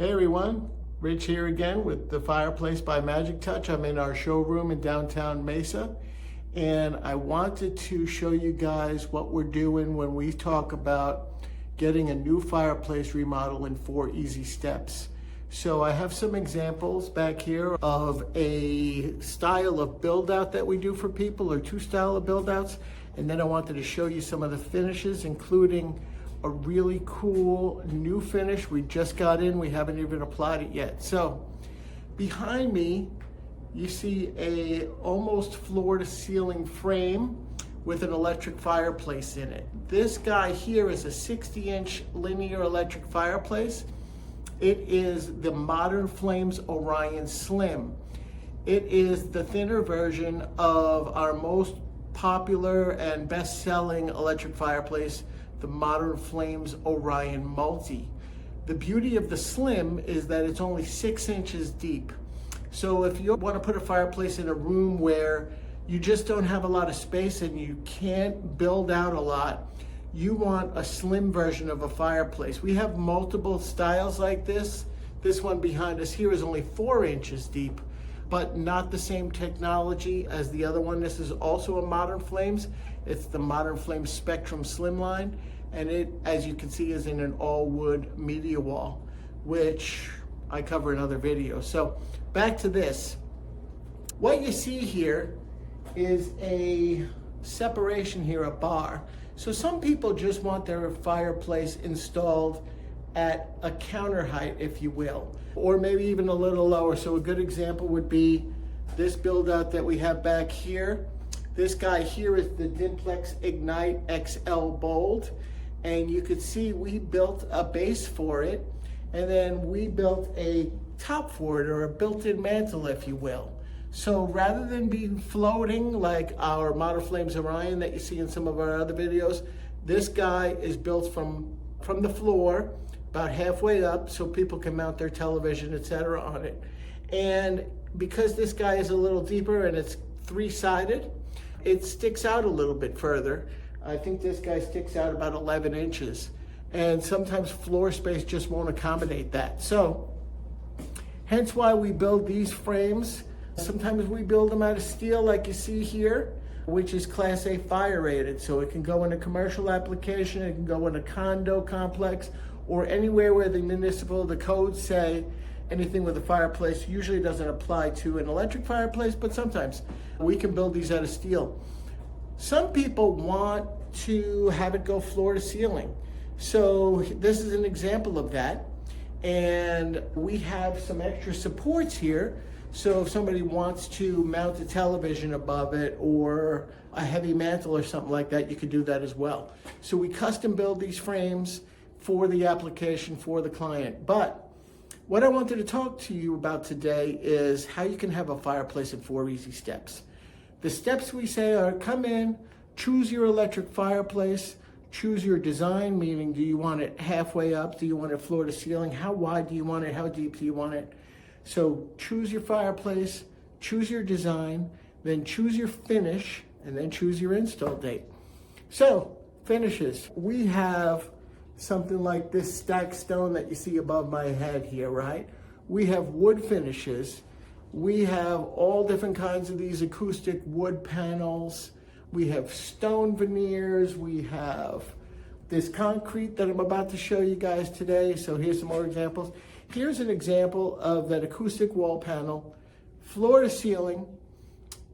Hey everyone, Rich here again with the Fireplace by Magic Touch. I'm in our showroom in downtown Mesa, and I wanted to show you guys what we're doing when we talk about getting a new fireplace remodel in 4 easy steps. So I have some examples back here of a style of build out that we do for people, or 2 style of build outs, and then I wanted to show you some of the finishes, including a really cool new finish we just got in. We haven't even applied it yet. So behind me, you see a almost floor to ceiling frame with an electric fireplace in it. This guy here is a 60-inch linear electric fireplace. It is the Modern Flames Orion Slim. It is the thinner version of our most popular and best-selling electric fireplace, the Modern Flames Orion Multi. The beauty of the Slim is that it's only 6 inches deep. So if you want to put a fireplace in a room where you just don't have a lot of space and you can't build out a lot, you want a slim version of a fireplace. We have multiple styles like this. This one behind us here is only 4 inches deep, but not the same technology as the other one. This is also a Modern Flames. It's the Modern Flames Spectrum Slimline, and it, as you can see, is in an all wood media wall, which I cover in other videos. So back to this. What you see here is a separation here, a bar. So some people just want their fireplace installed at a counter height, if you will, or maybe even a little lower. So a good example would be this build out that we have back here. This guy here is the Dimplex Ignite XL Bold, and you could see we built a base for it, and then we built a top for it, or a built-in mantle, if you will. So rather than being floating like our Modern Flames Orion that you see in some of our other videos, this guy is built from the floor about halfway up so people can mount their television, etc. on it. And because this guy is a little deeper and it's 3-sided, it sticks out a little bit further. I think this guy sticks out about 11 inches. And sometimes floor space just won't accommodate that. So, hence why we build these frames. Sometimes we build them out of steel like you see here, which is Class A fire rated. So it can go in a commercial application, it can go in a condo complex, or anywhere where the codes say anything with a fireplace usually doesn't apply to an electric fireplace, but sometimes we can build these out of steel. Some people want to have it go floor to ceiling. So this is an example of that. And we have some extra supports here. So if somebody wants to mount a television above it or a heavy mantle or something like that, you could do that as well. So we custom build these frames for the application for the client. But what I wanted to talk to you about today is how you can have a fireplace in 4 easy steps. The steps we say are: come in, choose your electric fireplace, choose your design, meaning do you want it halfway up, do you want it floor to ceiling, how wide do you want it, how deep do you want it. So choose your fireplace, choose your design, then choose your finish, and then choose your install date. So finishes, we have something like this stacked stone that you see above my head here, right? We have wood finishes. We have all different kinds of these acoustic wood panels. We have stone veneers. We have this concrete that I'm about to show you guys today. So here's some more examples. Here's an example of that acoustic wall panel, floor to ceiling,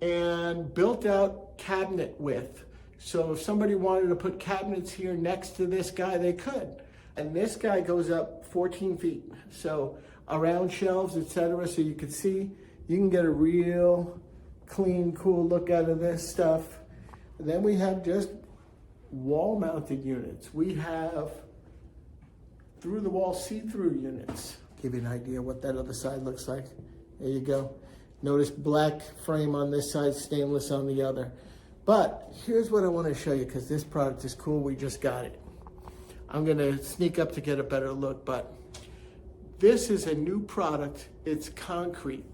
and built out cabinet width. So if somebody wanted to put cabinets here next to this guy, they could. And this guy goes up 14 feet. So around shelves, etc. So you can see, you can get a real clean, cool look out of this stuff. And then we have just wall mounted units. We have through the wall see-through units. Give you an idea what that other side looks like. There you go. Notice black frame on this side, stainless on the other. But here's what I want to show you, because this product is cool. We just got it. I'm going to sneak up to get a better look, but this is a new product. It's concrete,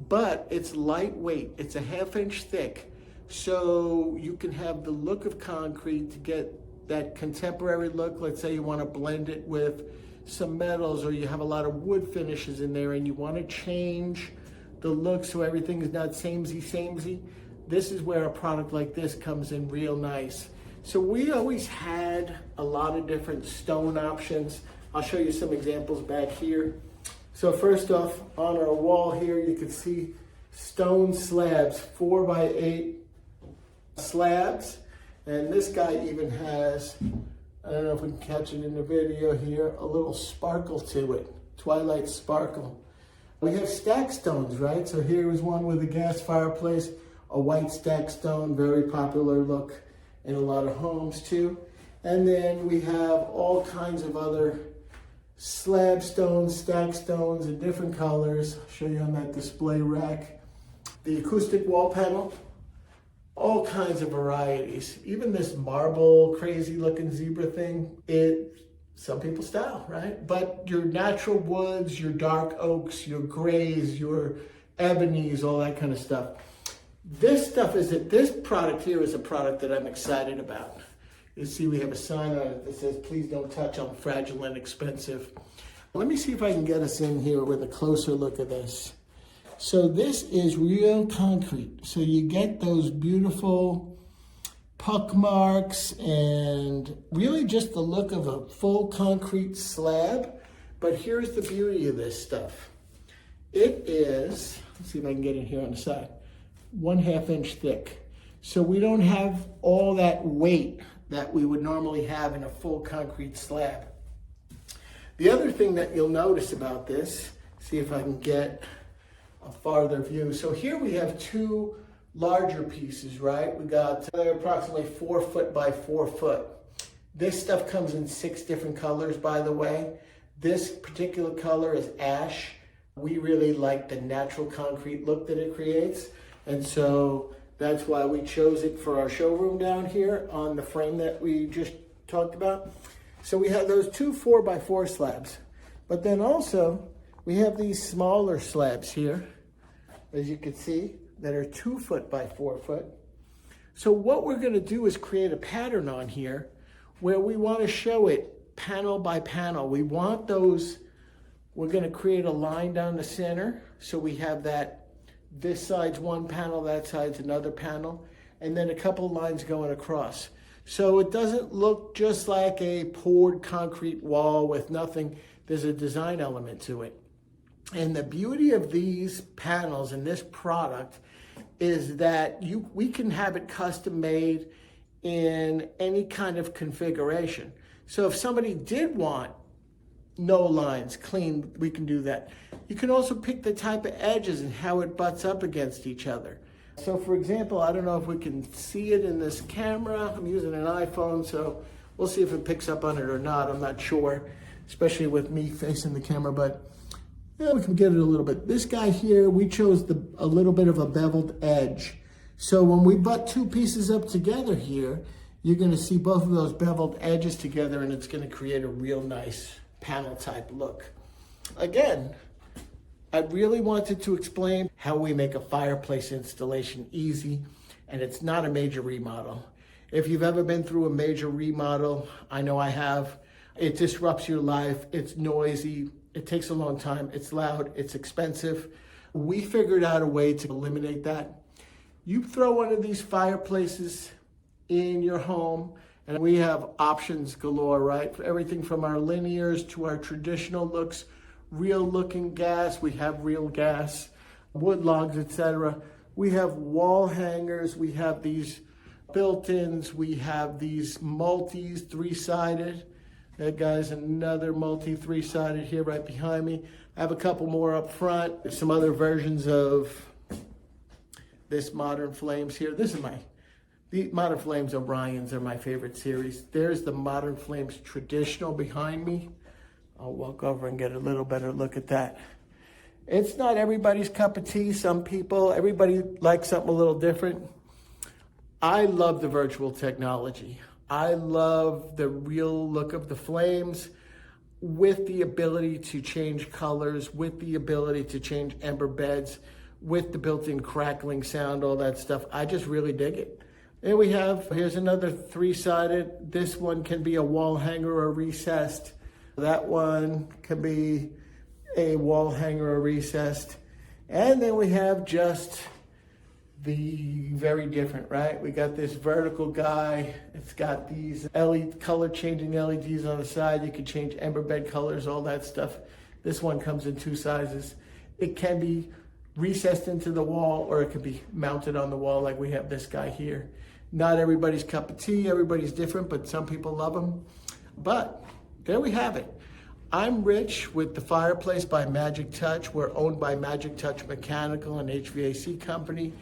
but it's lightweight. It's a 1/2 inch thick. So you can have the look of concrete to get that contemporary look. Let's say you want to blend it with some metals, or you have a lot of wood finishes in there and you want to change the look so everything is not samey, this is where a product like this comes in real nice. So we always had a lot of different stone options. I'll show you some examples back here. So first off, on our wall here, you can see stone slabs, 4x8 slabs. And this guy even has, I don't know if we can catch it in the video here, a little sparkle to it, twilight sparkle. We have stack stones, right? So here is one with a gas fireplace, a white stack stone, very popular look in a lot of homes too. And then we have all kinds of other slab stones, stack stones in different colors. I'll show you on that display rack. The acoustic wall panel, all kinds of varieties. Even this marble, crazy looking zebra thing, some people style, right? But your natural woods, your dark oaks, your grays, your ebonies, all that kind of stuff. This product here is a product that I'm excited about. You see we have a sign on it that says, please don't touch, I'm fragile and expensive. Let me see if I can get us in here with a closer look at this. So this is real concrete. So you get those beautiful puck marks and really just the look of a full concrete slab. But here's the beauty of this stuff. It is, let's see if I can get in here on the side, 1/2 inch thick. So we don't have all that weight that we would normally have in a full concrete slab. The other thing that you'll notice about this, see if I can get a farther view. So here we have two larger pieces, right? We got they're approximately 4 foot by 4 foot. This stuff comes in 6 different colors, by the way. This particular color is ash. We really like the natural concrete look that it creates. And so that's why we chose it for our showroom down here on the frame that we just talked about. So we have those two 4x4 slabs, but then also we have these smaller slabs here, as you can see, that are 2 foot by 4 foot. So what we're gonna do is create a pattern on here where we wanna show it panel by panel. We want those, we're gonna create a line down the center. So we have that, this side's one panel, that side's another panel, and then a couple lines going across. So it doesn't look just like a poured concrete wall with nothing. There's a design element to it. And the beauty of these panels and this product is that we can have it custom made in any kind of configuration. So if somebody did want no lines, clean, we can do that. You can also pick the type of edges and how it butts up against each other. So for example, I don't know if we can see it in this camera. I'm using an iPhone, so we'll see if it picks up on it or not. I'm not sure, especially with me facing the camera, but yeah, we can get it a little bit. This guy here, we chose a little bit of a beveled edge. So when we butt two pieces up together here, you're gonna see both of those beveled edges together, and it's gonna create a real nice panel type look. Again, I really wanted to explain how we make a fireplace installation easy, and it's not a major remodel. If you've ever been through a major remodel, I know I have, it disrupts your life, it's noisy, it takes a long time, it's loud, it's expensive. We figured out a way to eliminate that. You throw one of these fireplaces in your home, and we have options galore, right? For everything from our linears to our traditional looks, real looking gas, we have real gas, wood logs, etc. We have wall hangers, we have these built-ins, we have these multis, 3-sided. That guy's another multi 3-sided here right behind me. I have a couple more up front. There's some other versions of this Modern Flames here. The Modern Flames Orions are my favorite series. There's the Modern Flames Traditional behind me. I'll walk over and get a little better look at that. It's not everybody's cup of tea. Everybody likes something a little different. I love the virtual technology. I love the real look of the flames with the ability to change colors, with the ability to change ember beds, with the built-in crackling sound, all that stuff. I just really dig it. And here's another 3-sided. This one can be a wall hanger or recessed. That one can be a wall hanger or recessed. And then we have just the very different, right? We got this vertical guy. It's got these LED color changing LEDs on the side. You can change ember bed colors, all that stuff. This one comes in 2 sizes. It can be recessed into the wall, or it could be mounted on the wall like we have this guy here. Not everybody's cup of tea, everybody's different, but some people love them. But there we have it. I'm Rich with the Fireplace by Magic Touch. We're owned by Magic Touch Mechanical, an HVAC company.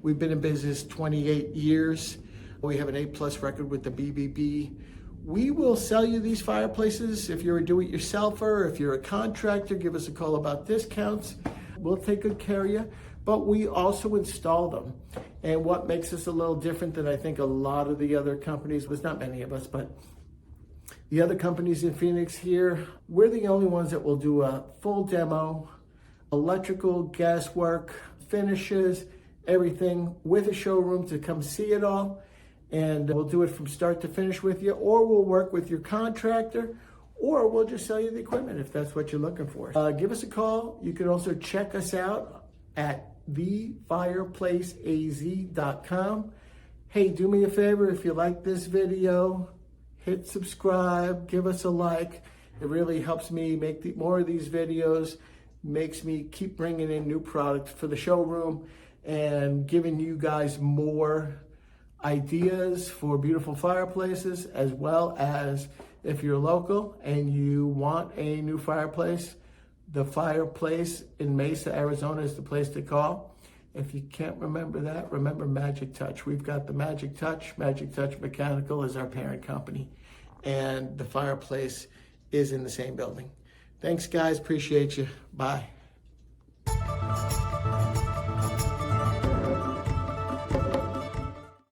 We've been in business 28 years. We have an A+ record with the BBB. We will sell you these fireplaces. If you're a do-it-yourselfer, if you're a contractor, give us a call about discounts. We'll take good care of you, but we also install them. And what makes us a little different than I think a lot of the other companies, was not many of us, but the other companies in Phoenix here, we're the only ones that will do a full demo, electrical, gas work, finishes, everything, with a showroom to come see it all. And we'll do it from start to finish with you, or we'll work with your contractor, or we'll just sell you the equipment if that's what you're looking for. Give us a call. You can also check us out at thefireplaceaz.com. Hey, do me a favor, if you like this video, hit subscribe, give us a like. It really helps me make more of these videos, makes me keep bringing in new products for the showroom and giving you guys more ideas for beautiful fireplaces, as well as if you're local and you want a new fireplace, the Fireplace in Mesa, Arizona is the place to call. If you can't remember that, remember Magic Touch. We've got the Magic Touch. Magic Touch Mechanical is our parent company, and the Fireplace is in the same building. Thanks, guys. Appreciate you. Bye.